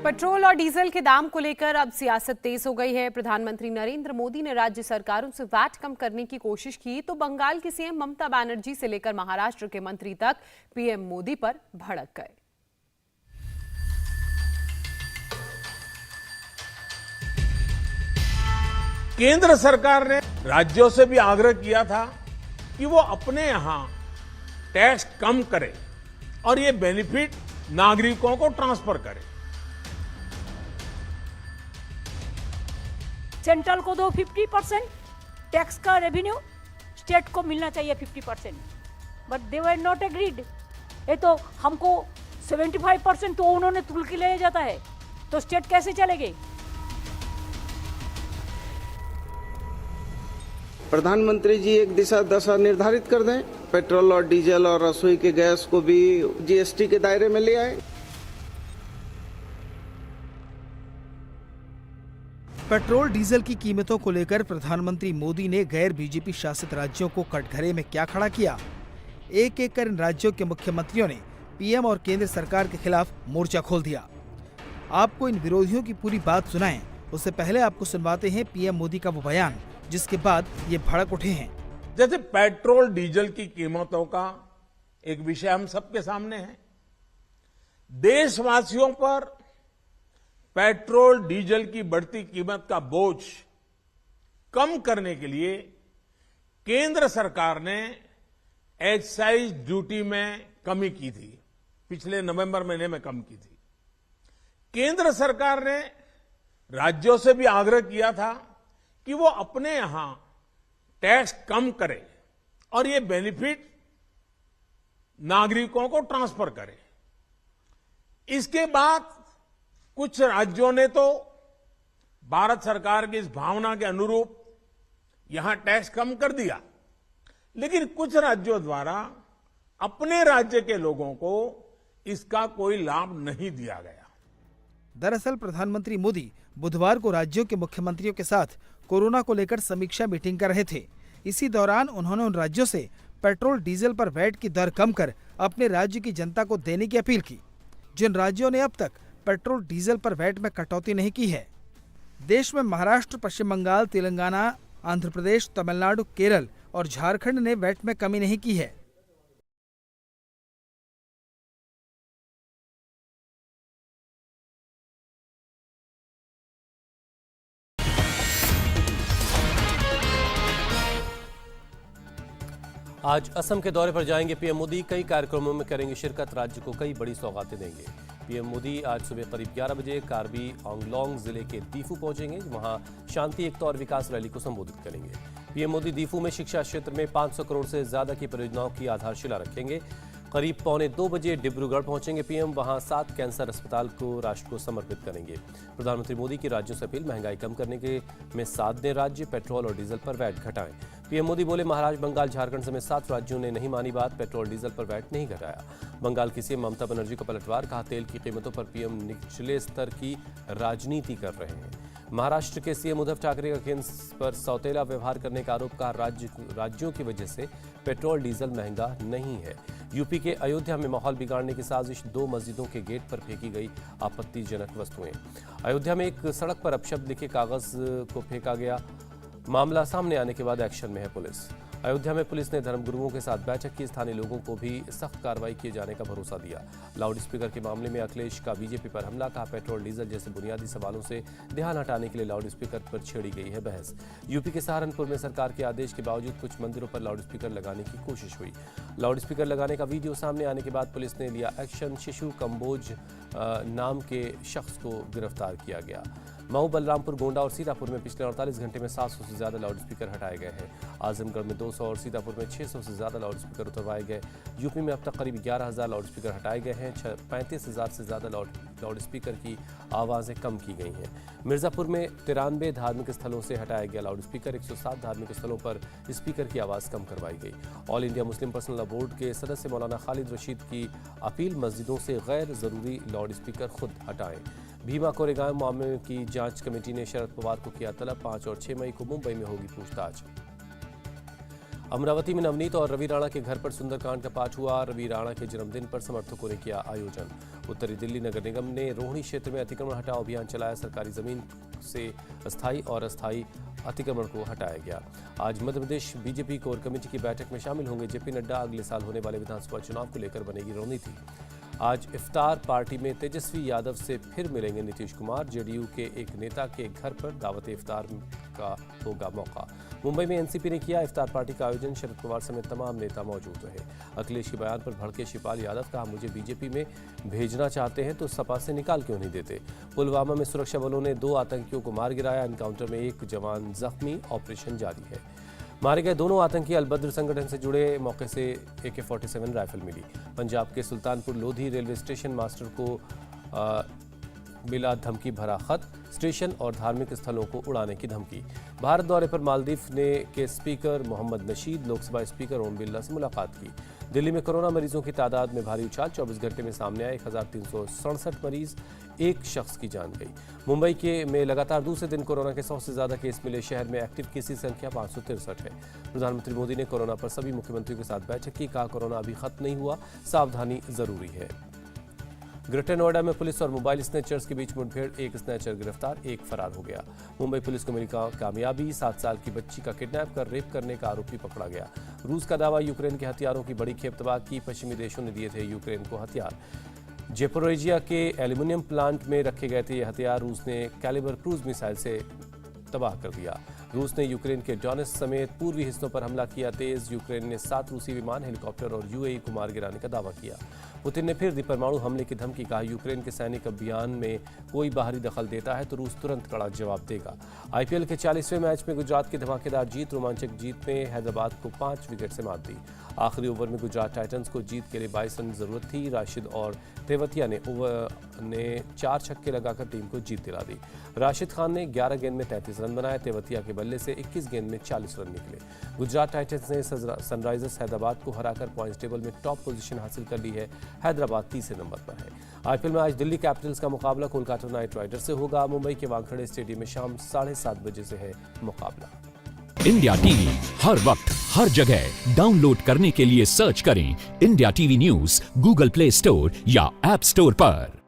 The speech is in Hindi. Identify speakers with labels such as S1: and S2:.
S1: पेट्रोल और डीजल के दाम को लेकर अब सियासत तेज हो गई है। प्रधानमंत्री नरेंद्र मोदी ने राज्य सरकारों से वैट कम करने की कोशिश की तो बंगाल की सीएम ममता बनर्जी से लेकर महाराष्ट्र के मंत्री तक पीएम मोदी पर भड़क गए।
S2: केंद्र सरकार ने राज्यों से भी आग्रह किया था कि वो अपने यहां टैक्स कम करे और ये बेनिफिट नागरिकों को ट्रांसफर करे।
S3: सेंट्रल को दो 50% टैक्स का रेवेन्यू, स्टेट को मिलना चाहिए 50%, but they were not agreed. ये तो हमको 75% तो उन्होंने तुल के ले जाता है, तो स्टेट कैसे चलेगी?
S4: प्रधानमंत्री जी एक दिशा दशा निर्धारित कर दें, पेट्रोल और डीजल और रसोई के गैस को भी जीएसटी के दायरे में ले आए।
S5: पेट्रोल डीजल की कीमतों को लेकर प्रधानमंत्री मोदी ने गैर बीजेपी शासित राज्यों को कटघरे में क्या खड़ा किया। एक एक कर इन राज्यों के मुख्यमंत्रियों ने पीएम और केंद्र सरकार के खिलाफ मोर्चा खोल दिया। आपको इन विरोधियों की पूरी बात सुनाएं, उससे पहले आपको सुनवाते हैं पीएम मोदी का वो बयान जिसके बाद ये भड़क उठे हैं।
S2: जैसे पेट्रोल डीजल की कीमतों का एक विषय हम सबके सामने है। देशवासियों पर पेट्रोल डीजल की बढ़ती कीमत का बोझ कम करने के लिए केंद्र सरकार ने एक्साइज ड्यूटी में कमी की थी। पिछले नवंबर महीने में कम की थी। केंद्र सरकार ने राज्यों से भी आग्रह किया था कि वो अपने यहां टैक्स कम करे और ये बेनिफिट नागरिकों को ट्रांसफर करे। इसके बाद कुछ राज्यों ने तो भारत सरकार की इस भावना के अनुरूप यहां टैक्स कम कर दिया, लेकिन कुछ राज्यों द्वारा अपने राज्य के लोगों को इसका कोई लाभ नहीं दिया गया।
S5: दरअसल प्रधानमंत्री मोदी बुधवार को राज्यों के मुख्यमंत्रियों के साथ कोरोना को लेकर समीक्षा मीटिंग कर रहे थे। इसी दौरान उन्होंने उन राज्यों से पेट्रोल डीजल पर वैट की दर कम कर अपने राज्य की जनता को देने की अपील की, जिन राज्यों ने अब तक पेट्रोल डीजल पर वैट में कटौती नहीं की है। देश में महाराष्ट्र, पश्चिम बंगाल, तेलंगाना, आंध्र प्रदेश, तमिलनाडु, केरल और झारखंड ने वैट में कमी नहीं की है।
S6: आज असम के दौरे पर जाएंगे पीएम मोदी। कई कार्यक्रमों में करेंगे शिरकत, राज्य को कई बड़ी सौगातें देंगे। पीएम मोदी आज सुबह करीब 11 बजे कार्बी आंगलोंग जिले के दीफू पहुंचेंगे। वहां शांति, एकता और विकास रैली को संबोधित करेंगे। पीएम मोदी दीफू में शिक्षा क्षेत्र में 500 करोड़ से ज्यादा की परियोजनाओं की आधारशिला रखेंगे। करीब 1:45 बजे डिब्रूगढ़ पहुंचेंगे पीएम। वहां 7 कैंसर अस्पताल को राष्ट्र को समर्पित करेंगे। प्रधानमंत्री मोदी की राज्यों से अपील, महंगाई कम करने के में साथ दें राज्य, पेट्रोल और डीजल पर वैट घटाएं। पीएम मोदी बोले, महाराष्ट्र, बंगाल, झारखंड समेत 7 राज्यों ने नहीं मानी बात, पेट्रोल डीजल पर वैट नहीं घटाया। बंगाल की सीएम ममता बनर्जी को पलटवार, कहा तेल की कीमतों पर पीएम निचले स्तर की राजनीति कर रहे हैं। महाराष्ट्र के सीएम उद्धव ठाकरे का केंद्र पर सौतेला व्यवहार करने का आरोप, कहा राज्यों की वजह से पेट्रोल डीजल महंगा नहीं है। यूपी के अयोध्या में माहौल बिगाड़ने की साजिश, 2 मस्जिदों के गेट पर फेंकी गई आपत्तिजनक वस्तुएं। अयोध्या में एक सड़क पर अपशब्द लिखे कागज को फेंका गया। मामला सामने आने के बाद एक्शन में है पुलिस। अयोध्या में पुलिस ने धर्मगुरुओं के साथ बैठक की, स्थानीय लोगों को भी सख्त कार्रवाई किए जाने का भरोसा दिया। लाउड स्पीकर के मामले में अखिलेश का बीजेपी पर हमला, कहा पेट्रोल डीजल जैसे बुनियादी सवालों से ध्यान हटाने के लिए लाउड स्पीकर पर छेड़ी गई है बहस। यूपी के सहारनपुर में सरकार के आदेश के बावजूद कुछ मंदिरों पर लाउड स्पीकर लगाने की कोशिश हुई। लाउड स्पीकर लगाने का वीडियो सामने आने के बाद पुलिस ने लिया एक्शन। शिशु कंबोज नाम के शख्स को गिरफ्तार किया गया। मऊ, बलरामपुर, गोंडा और सीतापुर में पिछले 48 घंटे में 700 से ज्यादा लाउड स्पीकर हटाए गए हैं। आजमगढ़ में 200 और सीतापुर में 600 से ज्यादा लाउड स्पीकर उतरवाए गए। यूपी में अब तक करीब 11,000 लाउड स्पीकर हटाए गए हैं। 35,000 से ज्यादा लाउड स्पीकर की आवाजें कम की गई हैं। मिर्जापुर में 93 धार्मिक स्थलों से हटाया गया लाउड स्पीकर। 107 धार्मिक स्थलों पर स्पीकर की आवाज कम करवाई गई। All India Muslim personal law board के सदस्य मौलाना खालिद रशीद की अपील, मस्जिदों से गैर जरूरी लाउड स्पीकर खुद हटाएं। भीमा कोरेगांव मामले की जांच कमेटी ने शरद पवार को किया तलब, 5 और 6 मई को मुंबई में होगी पूछताछ। अमरावती में नवनीत और रवि राणा के घर पर सुंदरकांड का पाठ हुआ। रवि राणा के जन्मदिन पर समर्थकों ने किया आयोजन। उत्तरी दिल्ली नगर निगम ने रोहिणी क्षेत्र में अतिक्रमण हटाओ अभियान चलाया। सरकारी जमीन से अस्थायी और अस्थायी अतिक्रमण को हटाया गया। आज Madhya Pradesh BJP core committee की बैठक में शामिल होंगे जेपी नड्डा। अगले साल होने वाले विधानसभा चुनाव को लेकर बनेगी रणनीति। आज इफ्तार पार्टी में तेजस्वी यादव से फिर मिलेंगे नीतीश कुमार। जेडीयू के एक नेता के घर पर दावत इफ्तार का होगा मौका। मुंबई में एनसीपी ने किया इफ्तार पार्टी का आयोजन। शरद पवार समेत तमाम नेता मौजूद रहे। अखिलेश के बयान पर भड़के शिवपाल यादव, कहा मुझे बीजेपी में भेजना चाहते हैं तो सपा से निकाल क्यों नहीं देते। पुलवामा में सुरक्षा बलों ने 2 आतंकियों को मार गिराया। एनकाउंटर में 1 जवान जख्मी, ऑपरेशन जारी है। मारे गए दोनों आतंकी अलबद्र संगठन से जुड़े। मौके से AK-47 राइफल मिली। पंजाब के Sultanpur Lodhi railway station master को मिला धमकी भरा खत। स्टेशन और धार्मिक स्थलों को उड़ाने की धमकी। भारत दौरे पर मालदीव के स्पीकर मोहम्मद नशीद लोकसभा स्पीकर ओम बिरला से मुलाकात की। दिल्ली में कोरोना मरीजों की तादाद में भारी उछाल। 24 घंटे में सामने आए 1367 मरीज, 1 शख्स की जान गई। मुंबई में लगातार दूसरे दिन कोरोना के 100 से ज्यादा केस मिले। शहर में एक्टिव केस की संख्या 563 है। प्रधानमंत्री मोदी ने कोरोना पर सभी मुख्यमंत्रियों के साथ बैठक की। कहा कोरोना अभी खत्म नहीं हुआ, सावधानी जरूरी है। ग्रेटर नोएडा में पुलिस और मोबाइल स्नैचर्स के बीच मुठभेड़। 1 स्नैचर गिरफ्तार, 1 फरार हो गया। मुंबई पुलिस को मिली कामयाबी। 7 साल की बच्ची का किडनैप कर रेप करने का आरोपी पकड़ा गया। रूस का दावा, यूक्रेन के हथियारों की बड़ी खेप तबाह की। पश्चिमी देशों ने दिए थे यूक्रेन को हथियार। जेपोरोजिया के एल्यूमिनियम प्लांट में रखे गए थे ये हथियार। रूस ने कैलिबर क्रूज मिसाइल से तबाह कर दिया। रूस ने यूक्रेन के डोनेट्स्क समेत पूर्वी हिस्सों पर हमला किया तेज। यूक्रेन ने 7 रूसी विमान, हेलीकॉप्टर और यूएई को मार गिराने का दावा किया। पुतिन ने फिर दी परमाणु हमले की धमकी। कहा यूक्रेन के सैनिक अभियान में कोई बाहरी दखल देता है तो रूस तुरंत कड़ा जवाब देगा। आईपीएल के 40वें मैच में गुजरात की धमाकेदार जीत। रोमांचक जीत में हैदराबाद को 5 विकेट से मात दी। आखिरी ओवर में गुजरात टाइटंस को जीत के लिए 22 रन की जरूरत थी। राशिद और तेवतिया ने 4 छक्के लगाकर टीम को जीत दिला दी। राशिद खान ने 11 गेंद में 33 रन बनाए। तेवतिया के बल्ले से 21 गेंद में 40 रन निकले। गुजरात टाइटंस ने सनराइजर्स हैदराबाद को हराकर पॉइंट्स टेबल में टॉप पोजीशन हासिल कर ली है। हैदराबाद तीसरे नंबर पर है। आईपीएल में आज दिल्ली कैपिटल्स का मुकाबला कोलकाता नाइट राइडर्स से होगा। मुंबई के वानखेड़े स्टेडियम में शाम 7:30 बजे से है मुकाबला।
S7: इंडिया टीवी हर वक्त हर जगह डाउनलोड करने के लिए सर्च करें India TV news Google play store या ऐप स्टोर पर।